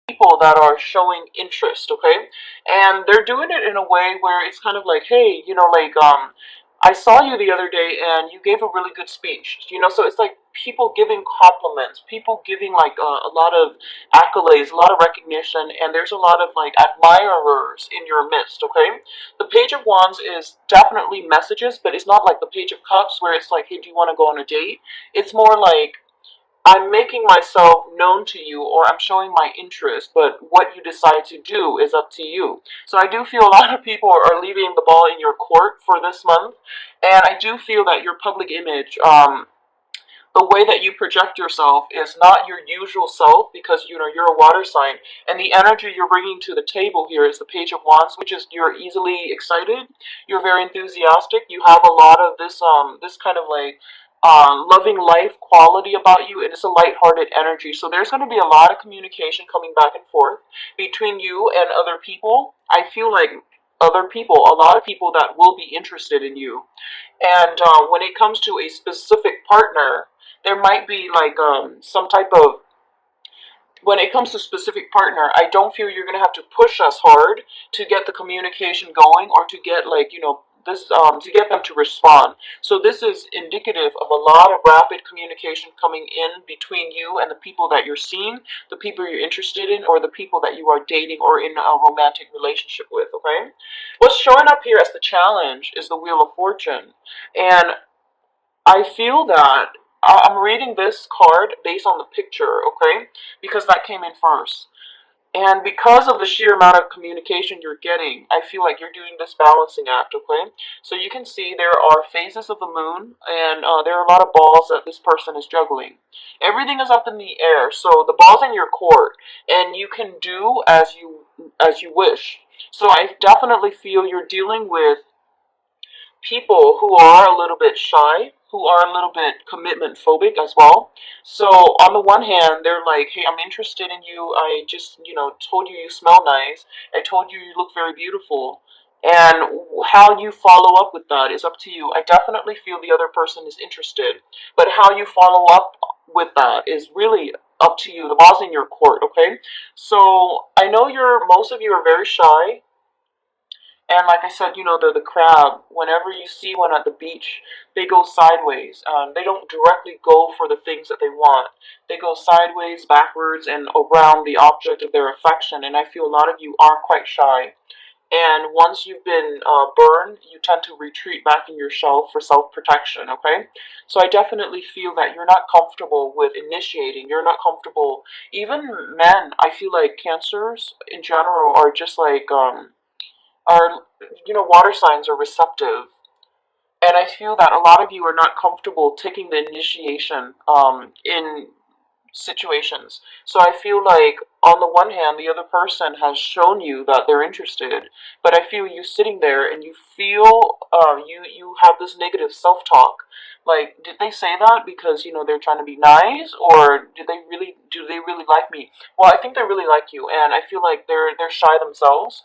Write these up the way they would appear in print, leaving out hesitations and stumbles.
people that are showing interest, okay? And they're doing it in a way where it's kind of like, hey, I saw you the other day and you gave a really good speech, so it's like people giving compliments, people giving like a lot of accolades, a lot of recognition, and there's a lot of like admirers in your midst, okay? The Page of Wands is definitely messages, but it's not like the Page of Cups where it's like, hey, do you want to go on a date? It's more like, I'm making myself known to you, or I'm showing my interest, but what you decide to do is up to you. So I do feel a lot of people are leaving the ball in your court for this month, and I do feel that your public image, the way that you project yourself is not your usual self because you're a water sign, and the energy you're bringing to the table here is the Page of Wands, which is you're easily excited, you're very enthusiastic, you have a lot of this kind of like loving life quality about you, and it's a light-hearted energy. So there's going to be a lot of communication coming back and forth between you and other people. I feel like other people, a lot of people that will be interested in you. And when it comes to a specific partner, there might be like some type of, when it comes to specific partner, I don't feel you're gonna have to push us hard to get the communication going, or to get like this to get them to respond. So this is indicative of a lot of rapid communication coming in between you and the people that you're seeing, the people you're interested in, or the people that you are dating or in a romantic relationship with. Okay, what's showing up here as the challenge is the Wheel of Fortune, and I feel that I'm reading this card based on the picture, okay? Because that came in first. And because of the sheer amount of communication you're getting, I feel like you're doing this balancing act, okay? So you can see there are phases of the moon, and there are a lot of balls that this person is juggling. Everything is up in the air, so the ball's in your court, and you can do as you wish. So I definitely feel you're dealing with people who are a little bit shy, who are a little bit commitment phobic as well. So on the one hand, they're like, "Hey, I'm interested in you. I just, told you you smell nice. I told you you look very beautiful." And how you follow up with that is up to you. I definitely feel the other person is interested, but how you follow up with that is really up to you. The ball's in your court, okay? So I know most of you are very shy, and like I said, the crab, whenever you see one at the beach, they go sideways. They don't directly go for the things that they want. They go sideways, backwards, and around the object of their affection. And I feel a lot of you are quite shy. And once you've been burned, you tend to retreat back in your shell for self-protection, okay? So I definitely feel that you're not comfortable with initiating. You're not comfortable. Even men, I feel like cancers in general are just like, are water signs are receptive, and I feel that a lot of you are not comfortable taking the initiation in situations. So I feel like on the one hand, the other person has shown you that they're interested, but I feel you sitting there and you feel you have this negative self-talk. Like, did they say that because they're trying to be nice, or do they really like me? Well, I think they really like you, and I feel like they're shy themselves,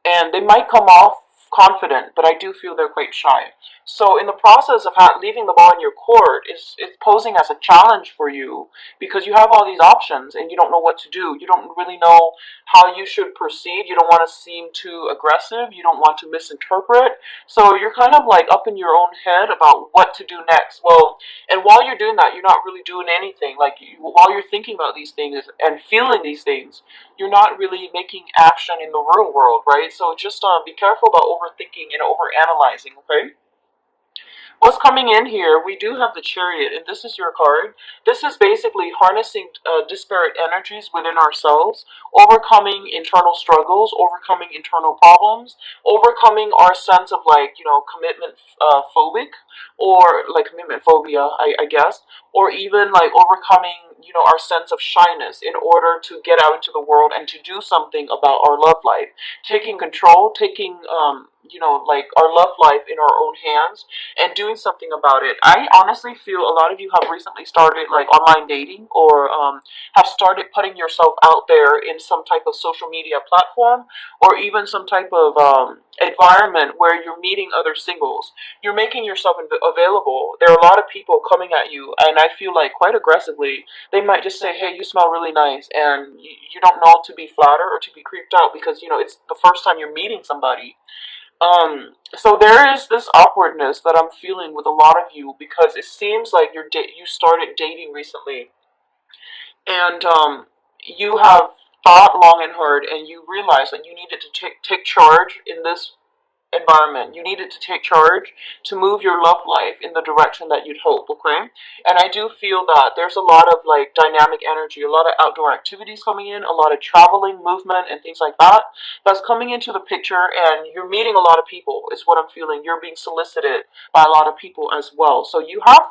and they might come off confident, but I do feel they're quite shy. So in the process of leaving the ball in your court, it's posing as a challenge for you because you have all these options and you don't know what to do. You don't really know how you should proceed. You don't want to seem too aggressive. You don't want to misinterpret. So you're kind of like up in your own head about what to do next. Well, and while you're doing that, you're not really doing anything. Like while you're thinking about these things and feeling these things, you're not really making action in the real world, right? So just be careful about overthinking and overanalyzing, okay? What's coming in here, we do have the Chariot, and this is your card. This is basically harnessing disparate energies within ourselves, overcoming internal struggles, overcoming internal problems, overcoming our sense of like, commitment phobic, or like commitment phobia, I guess, or even like overcoming, our sense of shyness in order to get out into the world and to do something about our love life. Taking control, taking like our love life in our own hands and doing something about it. I honestly feel a lot of you have recently started like online dating, or have started putting yourself out there in some type of social media platform, or even some type of environment where you're meeting other singles. You're making yourself available. There are a lot of people coming at you, and I feel like quite aggressively they might just say, "Hey, you smell really nice," and you don't know to be flattered or to be creeped out because it's the first time you're meeting somebody. So there is this awkwardness that I'm feeling with a lot of you because it seems like you started dating recently, and you have thought long and hard, and you realize that you needed to take charge in this environment. You needed to take charge to move your love life in the direction that you'd hope, okay? And I do feel that there's a lot of like dynamic energy, a lot of outdoor activities coming in, a lot of traveling, movement, and things like that that's coming into the picture, and you're meeting a lot of people, is what I'm feeling. You're being solicited by a lot of people as well. So you have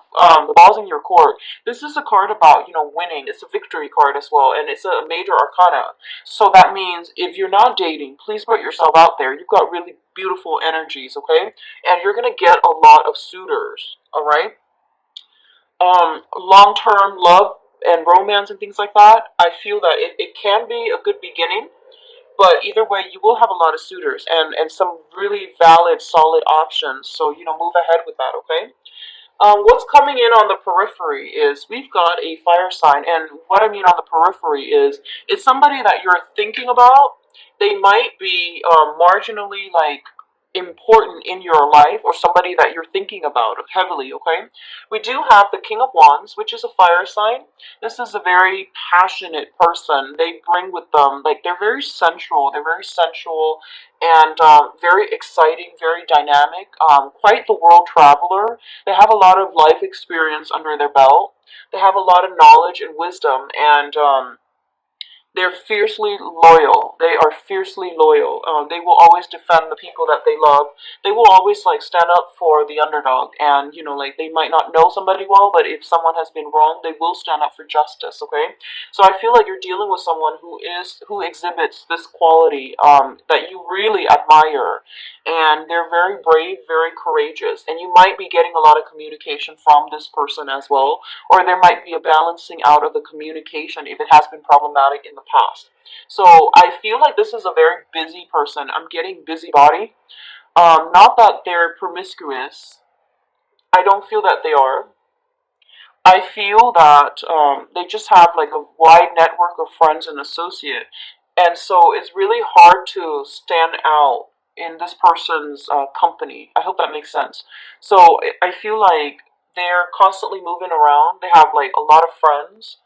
the balls in your court. This is a card about, winning. It's a victory card as well, and it's a major arcana. So that means if you're not dating, please put yourself out there. You've got really beautiful energies, okay? And you're gonna get a lot of suitors, all right? Long-term love and romance and things like that, I feel that it can be a good beginning, but either way, you will have a lot of suitors and some really valid, solid options. So, move ahead with that, okay? What's coming in on the periphery is we've got a fire sign, and what I mean on the periphery is it's somebody that you're thinking about. They might be marginally like important in your life, or somebody that you're thinking about heavily. Okay, we do have the King of Wands, which is a fire sign. This is a very passionate person. They bring with them like they're very sensual. They're very sensual and very exciting, very dynamic. Quite the world traveler. They have a lot of life experience under their belt. They have a lot of knowledge and wisdom, and they're fiercely loyal. They are fiercely loyal. They will always defend the people that they love. They will always like stand up for the underdog. And like they might not know somebody well, but if someone has been wrong, they will stand up for justice. Okay, so I feel like you're dealing with someone who exhibits this quality that you really admire, and they're very brave, very courageous, and you might be getting a lot of communication from this person as well, or there might be a balancing out of the communication if it has been problematic in the past. So I feel like this is a very busy person. I'm getting busybody. Not that they're promiscuous. I don't feel that they are. I feel that they just have like a wide network of friends and associate, and so it's really hard to stand out in this person's company. I hope that makes sense. So I feel like they're constantly moving around. They have like a lot of friends.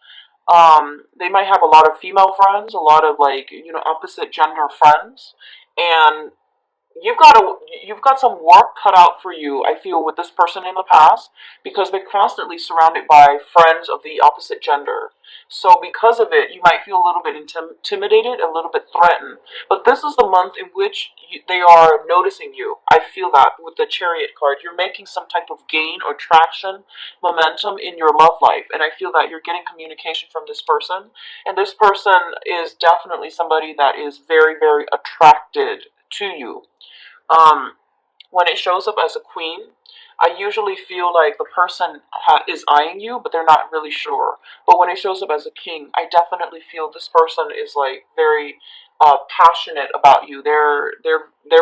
They might have a lot of female friends, a lot of like opposite gender friends, and you've got some work cut out for you, I feel, with this person in the past, because they're constantly surrounded by friends of the opposite gender. So because of it, you might feel a little bit intimidated, a little bit threatened. But this is the month in which they are noticing you. I feel that with the Chariot card, you're making some type of gain or traction, momentum in your love life, and I feel that you're getting communication from this person, and this person is definitely somebody that is very, very attracted to you. um, when it shows up as a queen, I usually feel like the person is eyeing you, but they're not really sure. But when it shows up as a king, I definitely feel this person is like very passionate about you. They're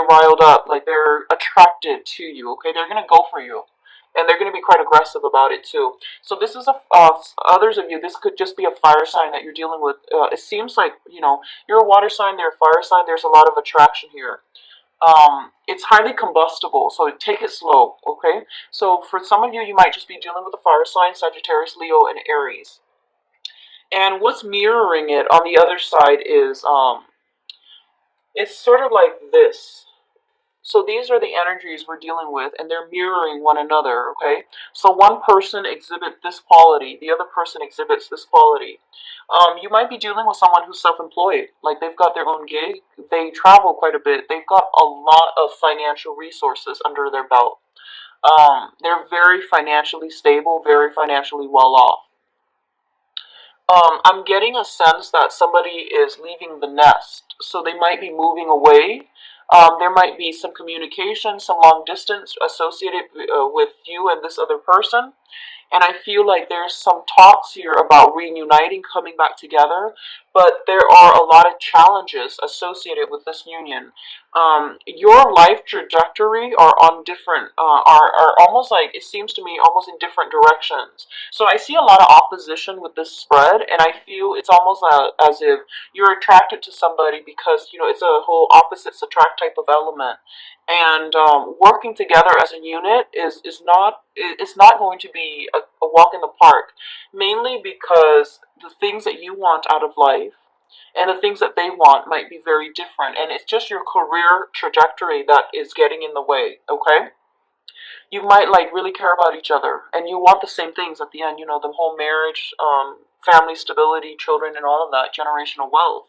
riled up, like they're attracted to you. Okay, they're gonna go for you, and they're gonna be quite aggressive about it too. So this is others of you. This could just be a fire sign that you're dealing with. It seems like you're a water sign, they're a fire sign. There's a lot of attraction here. It's highly combustible, so take it slow, okay? So for some of you, you might just be dealing with a fire sign, Sagittarius, Leo, and Aries. And what's mirroring it on the other side is, it's sort of like this. So these are the energies we're dealing with, and they're mirroring one another, okay? So one person exhibits this quality, the other person exhibits this quality. You might be dealing with someone who's self-employed, like they've got their own gig, they travel quite a bit, they've got a lot of financial resources under their belt. They're very financially stable, very financially well off. I'm getting a sense that somebody is leaving the nest, so they might be moving away. There might be some communication, some long distance associated with you and this other person. And I feel like there's some talks here about reuniting, coming back together, but there are a lot of challenges associated with this union. Your life trajectory are on different, are almost like, it seems to me, almost in different directions. So I see a lot of opposition with this spread, and I feel it's almost as if you're attracted to somebody because, it's a whole opposites attract type of element. And working together as a unit is not going to be a walk in the park, mainly because the things that you want out of life and the things that they want might be very different, and it's just your career trajectory that is getting in the way. Okay, you might like really care about each other and you want the same things at the end, the whole marriage, family stability, children, and all of that, generational wealth.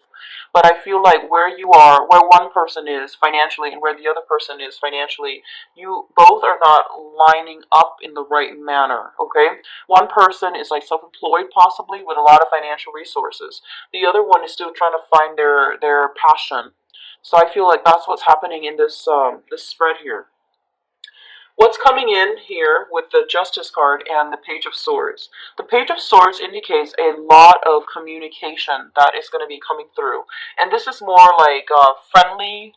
But I feel like where you are, where one person is financially and where the other person is financially, you both are not lining up in the right manner. Okay, one person is like self-employed possibly with a lot of financial resources, the other one is still trying to find their passion. So I feel like that's what's happening in this spread here. What's coming in here with the Justice card and the Page of Swords? The Page of Swords indicates a lot of communication that is going to be coming through. And this is more like friendly,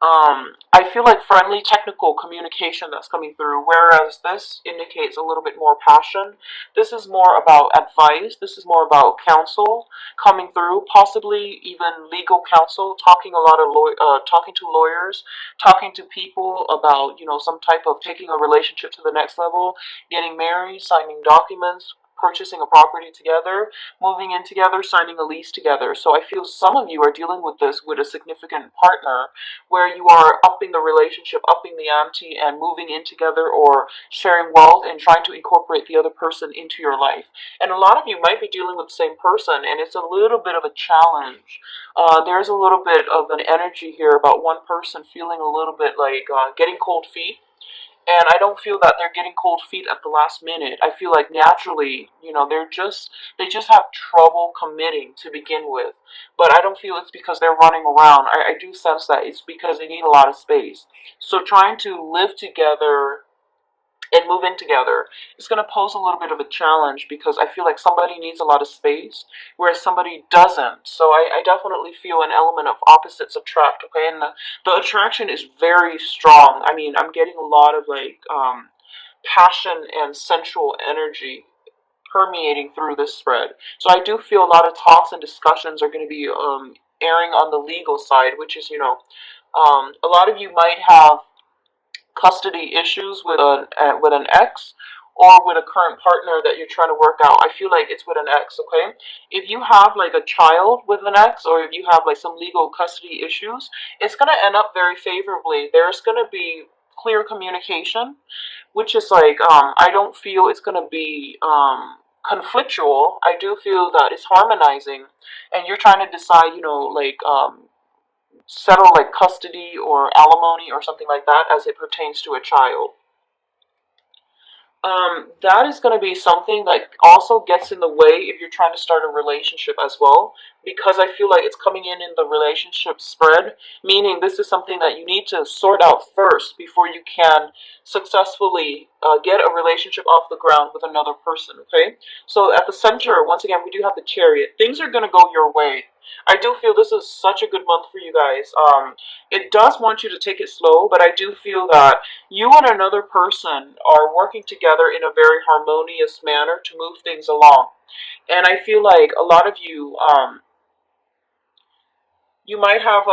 I feel like friendly technical communication that's coming through, whereas this indicates a little bit more passion. This is more about advice, this is more about counsel coming through, possibly even legal counsel, talking talking to lawyers, talking to people about, some type of taking a relationship to the next level, getting married, signing documents, purchasing a property together, moving in together, signing a lease together. So I feel some of you are dealing with this with a significant partner where you are upping the relationship, upping the ante, and moving in together or sharing wealth and trying to incorporate the other person into your life. And a lot of you might be dealing with the same person, and it's a little bit of a challenge. There's a little bit of an energy here about one person feeling a little bit like getting cold feet, and I don't feel that they're getting cold feet at the last minute. I feel like naturally, they just have trouble committing to begin with. But I don't feel it's because they're running around. I do sense that it's because they need a lot of space. So trying to live together and move in together is going to pose a little bit of a challenge because I feel like somebody needs a lot of space, whereas somebody doesn't. So I definitely feel an element of opposites attract. Okay, and the attraction is very strong. I mean, I'm getting a lot of like passion and sensual energy permeating through this spread. So I do feel a lot of talks and discussions are going to be airing on the legal side, which is, a lot of you might have custody issues with an ex or with a current partner that you're trying to work out. I feel like it's with an ex. Okay, if you have like a child with an ex, or if you have like some legal custody issues, it's going to end up very favorably. There's going to be clear communication, which is like, I don't feel it's going to be conflictual. I do feel that it's harmonizing, and you're trying to decide, like settle like custody or alimony or something like that as it pertains to a child. That is going to be something that also gets in the way if you're trying to start a relationship as well, because I feel like it's coming in the relationship spread, meaning this is something that you need to sort out first before you can successfully get a relationship off the ground with another person. Okay, so at the center, once again, we do have the Chariot. Things are going to go your way. I do feel this is such a good month for you guys. It does want you to take it slow, but I do feel that you and another person are working together in a very harmonious manner to move things along. And I feel like a lot of you, you might have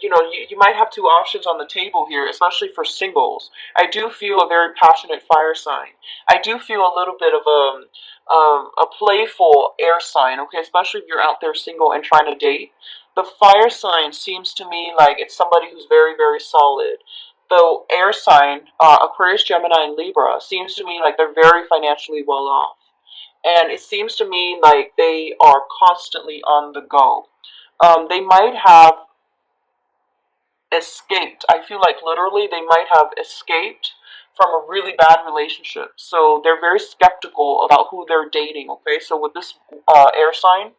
you might have two options on the table here, especially for singles. I do feel a very passionate fire sign. I do feel a little bit of a playful air sign. Okay, especially if you're out there single and trying to date. The fire sign seems to me like it's somebody who's very, very solid. The air sign, Aquarius, Gemini, and Libra, seems to me like they're very financially well off. And it seems to me like they are constantly on the go. They might have escaped. I feel like literally they might have escaped from a really bad relationship. So they're very skeptical about who they're dating. Okay, so with this air sign,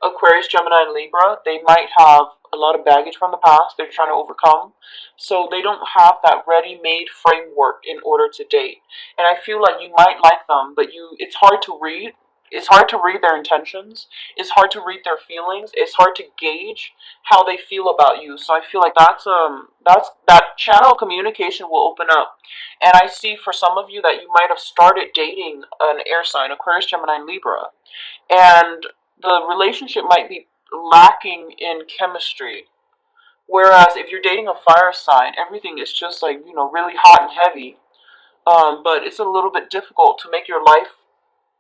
Aquarius, Gemini, and Libra, they might have a lot of baggage from the past they're trying to overcome. So they don't have that ready-made framework in order to date. And I feel like you might like them, but it's hard to read. It's hard to read their intentions. It's hard to read their feelings. It's hard to gauge how they feel about you. So I feel like that's that channel of communication will open up. And I see for some of you that you might have started dating an air sign, Aquarius, Gemini, Libra, and the relationship might be lacking in chemistry. Whereas if you're dating a fire sign, everything is just like, really hot and heavy. But it's a little bit difficult to make your life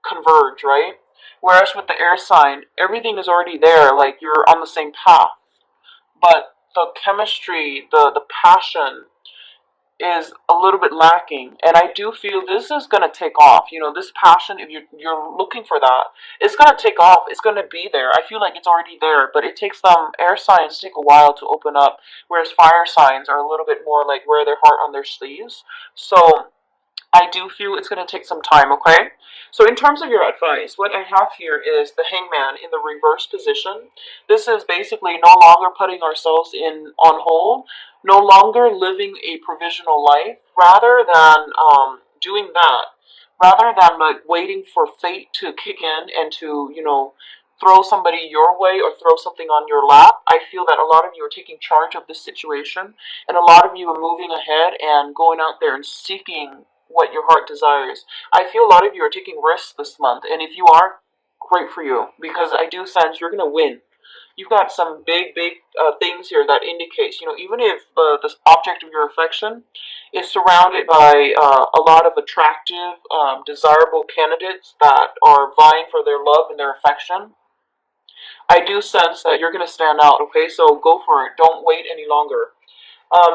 converge, right? Whereas with the air sign, everything is already there, like you're on the same path. But the chemistry, the passion, is a little bit lacking, and I do feel this is going to take off. This passion, if you're looking for that, it's going to take off. It's going to be there. I feel like it's already there, but it takes them air signs take a while to open up, whereas fire signs are a little bit more like wear their heart on their sleeves. So I do feel it's going to take some time, okay? So in terms of your advice, what I have here is the hangman in the reverse position. This is basically no longer putting ourselves in on hold, no longer living a provisional life, rather than doing that, rather than like waiting for fate to kick in and to, throw somebody your way or throw something on your lap. I feel that a lot of you are taking charge of this situation, and a lot of you are moving ahead and going out there and seeking what your heart desires. I feel a lot of you are taking risks this month, and if you are, great for you, because I do sense you're going to win. You've got some big things here that indicates, even if the object of your affection is surrounded by a lot of attractive, desirable candidates that are vying for their love and their affection, I do sense that you're going to stand out, okay? So go for it. Don't wait any longer.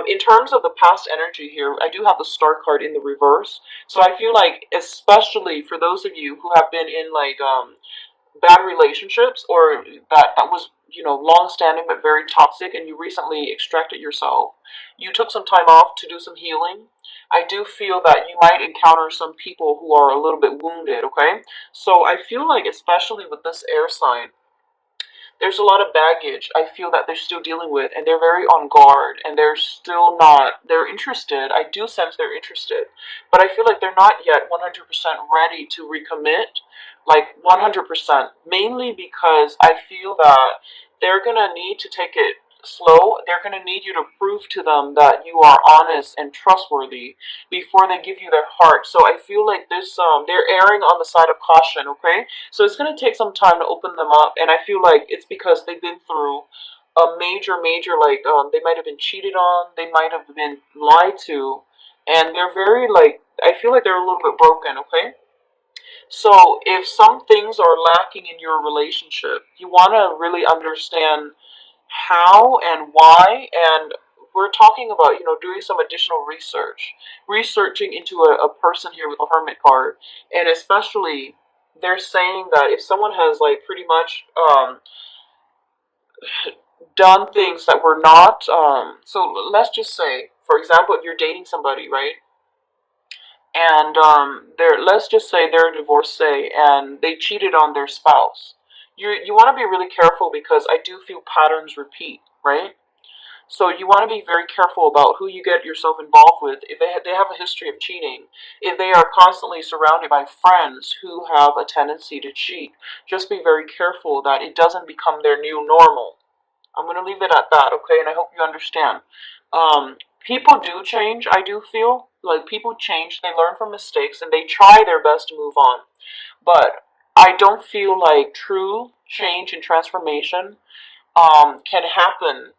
In terms of the past energy here, I do have the star card in the reverse. So I feel like, especially for those of you who have been in like bad relationships, or that was long standing but very toxic, and you recently extracted yourself, you took some time off to do some healing. I do feel that you might encounter some people who are a little bit wounded, okay? So I feel like, especially with this air sign, there's a lot of baggage I feel that they're still dealing with, and they're very on guard, and they're still not, they're interested. I do sense they're interested, but I feel like they're not yet 100% ready to recommit, like 100%, mainly because I feel that they're gonna need to take it slow. They're gonna need you to prove to them that you are honest and trustworthy before they give you their heart. So I feel like this, they're erring on the side of caution, okay? So it's going to take some time to open them up, and I feel like it's because they've been through a major, like, they might have been cheated on, they might have been lied to, and they're very, like, I feel like they're a little bit broken, okay? So if some things are lacking in your relationship, you want to really understand how and why, and we're talking about, doing some additional research, researching into a person here with a hermit card, and especially they're saying that if someone has like pretty much done things that were not, so let's just say, for example, if you're dating somebody, right, and they're, let's just say they're a divorcee and they cheated on their spouse. You want to be really careful, because I do feel patterns repeat, right? So you want to be very careful about who you get yourself involved with. If they have a history of cheating, if they are constantly surrounded by friends who have a tendency to cheat, just be very careful that it doesn't become their new normal. I'm going to leave it at that, okay? And I hope you understand. People do change, I do feel. Like, people change, they learn from mistakes, and they try their best to move on. But I don't feel like true change and transformation can happen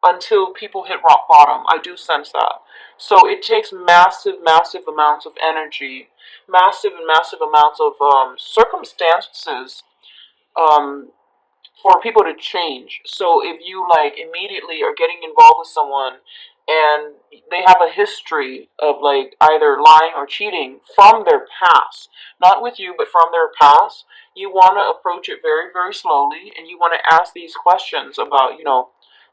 until people hit rock bottom. I do sense that. So it takes massive amounts of energy, massive amounts of circumstances, um, for people to change. So if you like immediately are getting involved with someone and they have a history of like either lying or cheating from their past, not with you, but from their past, you want to approach it very slowly, and you want to ask these questions about,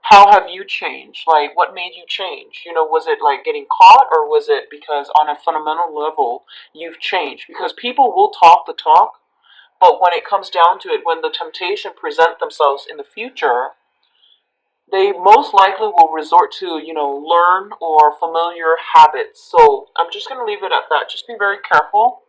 how have you changed? Like, what made you change? Was it like getting caught, or was it because on a fundamental level you've changed? Because people will talk the talk, but when it comes down to it, when the temptation present themselves in the future, they most likely will resort to, learn or familiar habits. So I'm just going to leave it at that. Just be very careful.